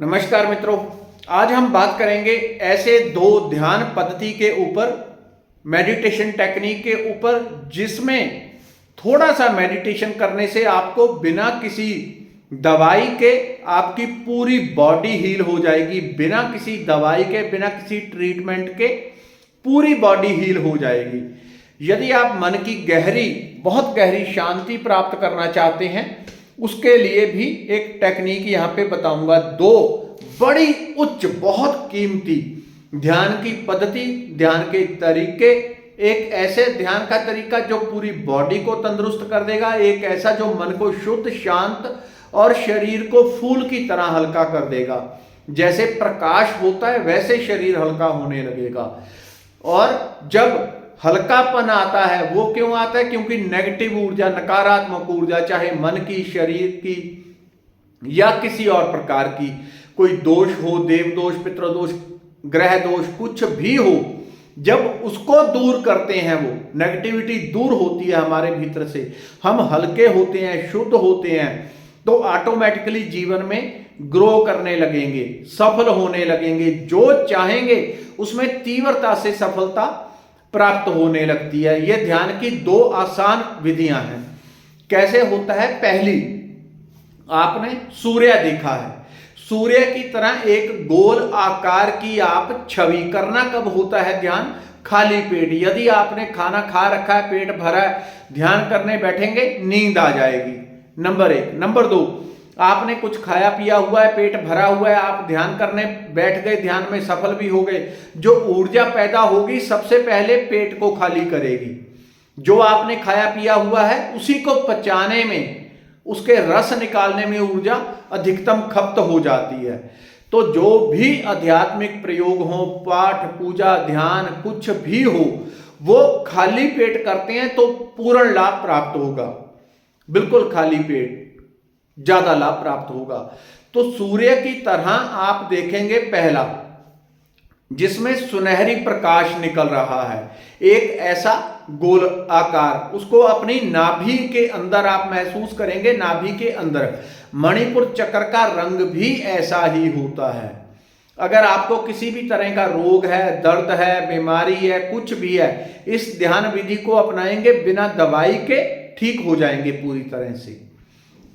नमस्कार मित्रों, आज हम बात करेंगे ऐसे दो ध्यान पद्धति के ऊपर, मेडिटेशन टेक्निक के ऊपर, जिसमें थोड़ा सा मेडिटेशन करने से आपको बिना किसी दवाई के आपकी पूरी बॉडी हील हो जाएगी। बिना किसी दवाई के, बिना किसी ट्रीटमेंट के पूरी बॉडी हील हो जाएगी। यदि आप मन की बहुत गहरी शांति प्राप्त करना चाहते हैं, उसके लिए भी एक टेक्निक यहां पे बताऊंगा। दो बड़ी उच्च, बहुत कीमती ध्यान की पद्धति, ध्यान के तरीके। एक ऐसे ध्यान का तरीका जो पूरी बॉडी को तंदुरुस्त कर देगा, एक ऐसा जो मन को शुद्ध, शांत और शरीर को फूल की तरह हल्का कर देगा। जैसे प्रकाश होता है वैसे शरीर हल्का होने लगेगा। और जब हल्कापन आता है, वो क्यों आता है? क्योंकि नेगेटिव ऊर्जा, नकारात्मक ऊर्जा, चाहे मन की, शरीर की या किसी और प्रकार की, कोई दोष हो, देव दोष, पितृदोष, ग्रह दोष, कुछ भी हो, जब उसको दूर करते हैं, वो नेगेटिविटी दूर होती है हमारे भीतर से, हम हल्के होते हैं, शुद्ध होते हैं, तो ऑटोमेटिकली जीवन में ग्रो करने लगेंगे, सफल होने लगेंगे। जो चाहेंगे उसमें तीव्रता से सफलता प्राप्त होने लगती है। यह ध्यान की दो आसान विधियां हैं। कैसे होता है? पहली, आपने सूर्य देखा है, सूर्य की तरह एक गोल आकार की आप छवि। करना कब होता है ध्यान? खाली पेट। यदि आपने खाना खा रखा है, पेट भरा है, ध्यान करने बैठेंगे, नींद आ जाएगी, नंबर एक। नंबर दो, आपने कुछ खाया पिया हुआ है, पेट भरा हुआ है, आप ध्यान करने बैठ गए, ध्यान में सफल भी हो गए, जो ऊर्जा पैदा होगी सबसे पहले पेट को खाली करेगी। जो आपने खाया पिया हुआ है उसी को पचाने में, उसके रस निकालने में ऊर्जा अधिकतम खपत हो जाती है। तो जो भी आध्यात्मिक प्रयोग हो, पाठ, पूजा, ध्यान, कुछ भी हो, वो खाली पेट करते हैं तो पूर्ण लाभ प्राप्त होगा। बिल्कुल खाली पेट ज्यादा लाभ प्राप्त होगा। तो सूर्य की तरह आप देखेंगे, पहला जिसमें सुनहरी प्रकाश निकल रहा है, एक ऐसा गोल आकार, उसको अपनी नाभि के अंदर आप महसूस करेंगे। नाभि के अंदर मणिपुर चक्र का रंग भी ऐसा ही होता है। अगर आपको किसी भी तरह का रोग है, दर्द है, बीमारी है, कुछ भी है, इस ध्यान विधि को अपनाएंगे, बिना दवाई के ठीक हो जाएंगे पूरी तरह से।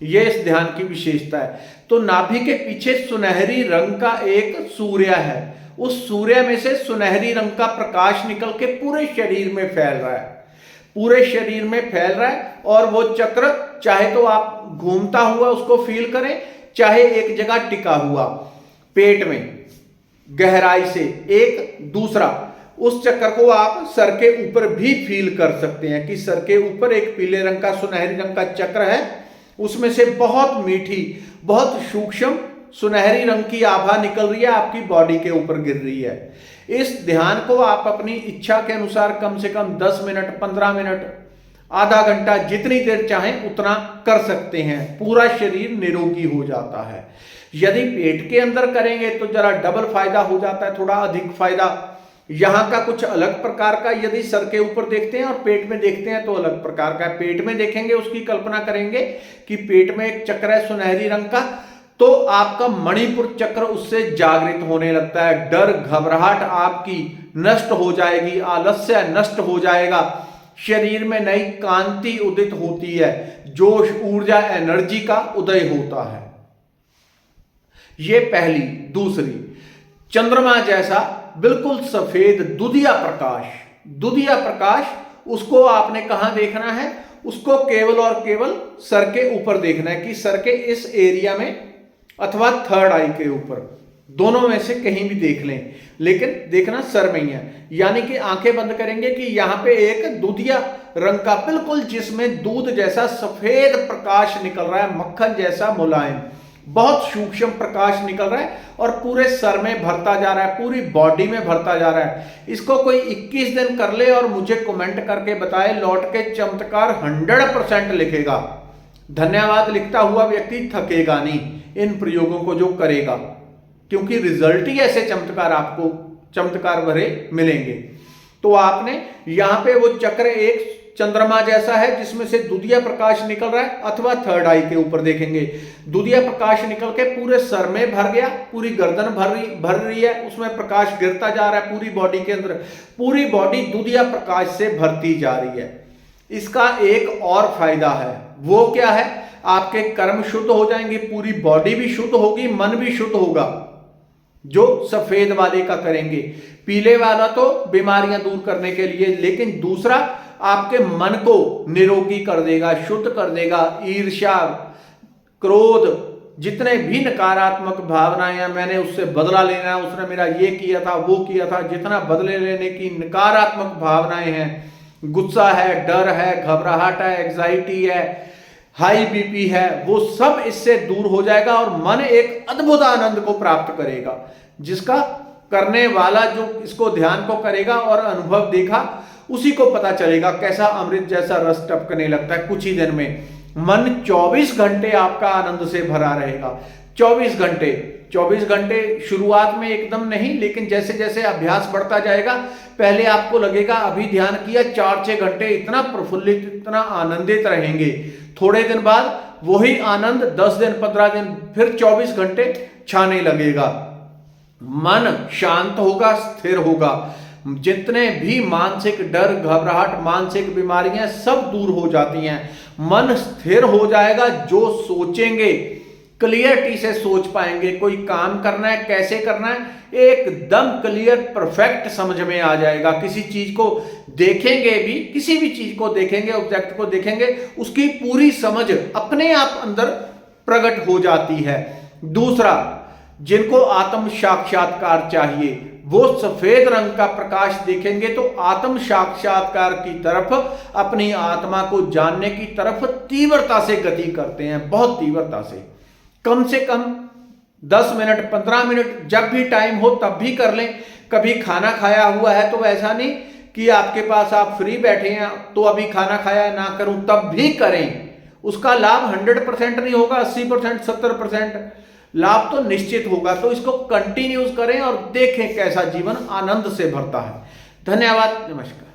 ये इस ध्यान की विशेषता है। तो नाभि के पीछे सुनहरी रंग का एक सूर्य है, उस सूर्य में से सुनहरी रंग का प्रकाश निकल के पूरे शरीर में फैल रहा है, पूरे शरीर में फैल रहा है। और वो चक्र चाहे तो आप घूमता हुआ उसको फील करें, चाहे एक जगह टिका हुआ पेट में गहराई से। एक दूसरा, उस चक्र को आप सर के ऊपर भी फील कर सकते हैं कि सर के ऊपर एक पीले रंग का, सुनहरी रंग का चक्र है, उसमें से बहुत मीठी, बहुत सूक्ष्म सुनहरी रंग की आभा निकल रही है, आपकी बॉडी के ऊपर गिर रही है। इस ध्यान को आप अपनी इच्छा के अनुसार कम से कम 10 मिनट, 15 मिनट, आधा घंटा, जितनी देर चाहें उतना कर सकते हैं। पूरा शरीर निरोगी हो जाता है। यदि पेट के अंदर करेंगे तो जरा डबल फायदा हो जाता है, थोड़ा अधिक फायदा। यहां का कुछ अलग प्रकार का, यदि सर के ऊपर देखते हैं और पेट में देखते हैं तो अलग प्रकार का। पेट में देखेंगे, उसकी कल्पना करेंगे कि पेट में एक चक्र है सुनहरी रंग का, तो आपका मणिपुर चक्र उससे जागृत होने लगता है। डर, घबराहट आपकी नष्ट हो जाएगी, आलस्य नष्ट हो जाएगा, शरीर में नई कांति उदित होती है, जोश, ऊर्जा, एनर्जी का उदय होता है। ये पहली। दूसरी, चंद्रमा जैसा बिल्कुल सफेद दुधिया प्रकाश। दुधिया प्रकाश, उसको आपने कहां देखना है? उसको केवल और केवल सर के ऊपर देखना है कि सर के इस एरिया में अथवा थर्ड आई के ऊपर, दोनों में से कहीं भी देख लें, लेकिन देखना सर में ही है। यानी कि आंखें बंद करेंगे कि यहां पे एक दुधिया रंग का, बिल्कुल जिसमें दूध जैसा सफेद प्रकाश निकल रहा है, मक्खन जैसा मुलायम, बहुत सूक्ष्म प्रकाश निकल रहा है और पूरे सर में भरता जा रहा है, पूरी बॉडी में भरता जा रहा है। इसको कोई 21 दिन कर ले और मुझे कमेंट करके बताए, लौट के चमत्कार 100% लिखेगा। धन्यवाद लिखता हुआ व्यक्ति थकेगा नहीं इन प्रयोगों को जो करेगा, क्योंकि रिजल्ट ही ऐसे चमत्कार आपको चमत्कार भरे मिलेंगे। तो आपने यहां पे वो चक्र एक चंद्रमा जैसा है जिसमें से दुधिया प्रकाश निकल रहा है, अथवा थर्ड आई के ऊपर देखेंगे दुधिया प्रकाश निकल के पूरे सर में भर गया, पूरी गर्दन भर रही है, उसमें प्रकाश गिरता जा रहा है पूरी बॉडी के अंदर, पूरी बॉडी दुधिया प्रकाश से भरती जा रही है। इसका एक और फायदा है, वो क्या है, आपके कर्म शुद्ध हो जाएंगे, पूरी बॉडी भी शुद्ध होगी, मन भी शुद्ध होगा, जो सफेद वाले का करेंगे। पीले वाला तो बीमारियां दूर करने के लिए, लेकिन दूसरा आपके मन को निरोगी कर देगा, शुद्ध कर देगा। ईर्ष्या, क्रोध, जितने भी नकारात्मक भावनाएं हैं, मैंने उससे बदला लेना है, उसने मेरा ये किया था, वो किया था, जितना बदले लेने की नकारात्मक भावनाएं हैं, गुस्सा है, डर है, घबराहट है, एंजाइटी है, हाई बीपी है, वो सब इससे दूर हो जाएगा और मन एक अद्भुत आनंद को प्राप्त करेगा, जिसका करने वाला जो इसको ध्यान को करेगा और अनुभव देखा उसी को पता चलेगा कैसा अमृत जैसा रस टपकने लगता है कुछ ही दिन में। मन 24 घंटे आपका आनंद से भरा रहेगा। 24 घंटे शुरुआत में एकदम नहीं, लेकिन जैसे जैसे अभ्यास बढ़ता जाएगा, पहले आपको लगेगा अभी ध्यान किया 4-6 घंटे, इतना प्रफुल्लित, इतना आनंदित रहेंगे। थोड़े दिन बाद वही आनंद 10 दिन, 15 दिन, फिर 24 घंटे छाने लगेगा। मन शांत होगा, स्थिर होगा, जितने भी मानसिक डर, घबराहट, मानसिक बीमारियां सब दूर हो जाती हैं। मन स्थिर हो जाएगा, जो सोचेंगे क्लियरिटी से सोच पाएंगे। कोई काम करना है, कैसे करना है, एकदम क्लियर, परफेक्ट समझ में आ जाएगा। किसी चीज को देखेंगे भी, किसी भी चीज को देखेंगे, ऑब्जेक्ट को देखेंगे, उसकी पूरी समझ अपने आप अंदर प्रकट हो जाती है। दूसरा, जिनको आत्म साक्षात्कार चाहिए, वो सफेद रंग का प्रकाश देखेंगे तो आत्म साक्षात्कार की तरफ, अपनी आत्मा को जानने की तरफ तीव्रता से गति करते हैं, बहुत तीव्रता से। कम 10 मिनट, 15 मिनट, जब भी टाइम हो तब भी कर लें। कभी खाना खाया हुआ है तो ऐसा नहीं कि आपके पास आप फ्री बैठे हैं तो अभी खाना खाया ना करूं, तब भी करें। उसका लाभ 100% नहीं होगा, 80%, 70% लाभ तो निश्चित होगा। तो इसको कंटिन्यूज करें और देखें कैसा जीवन आनंद से भरता है। धन्यवाद, नमस्कार।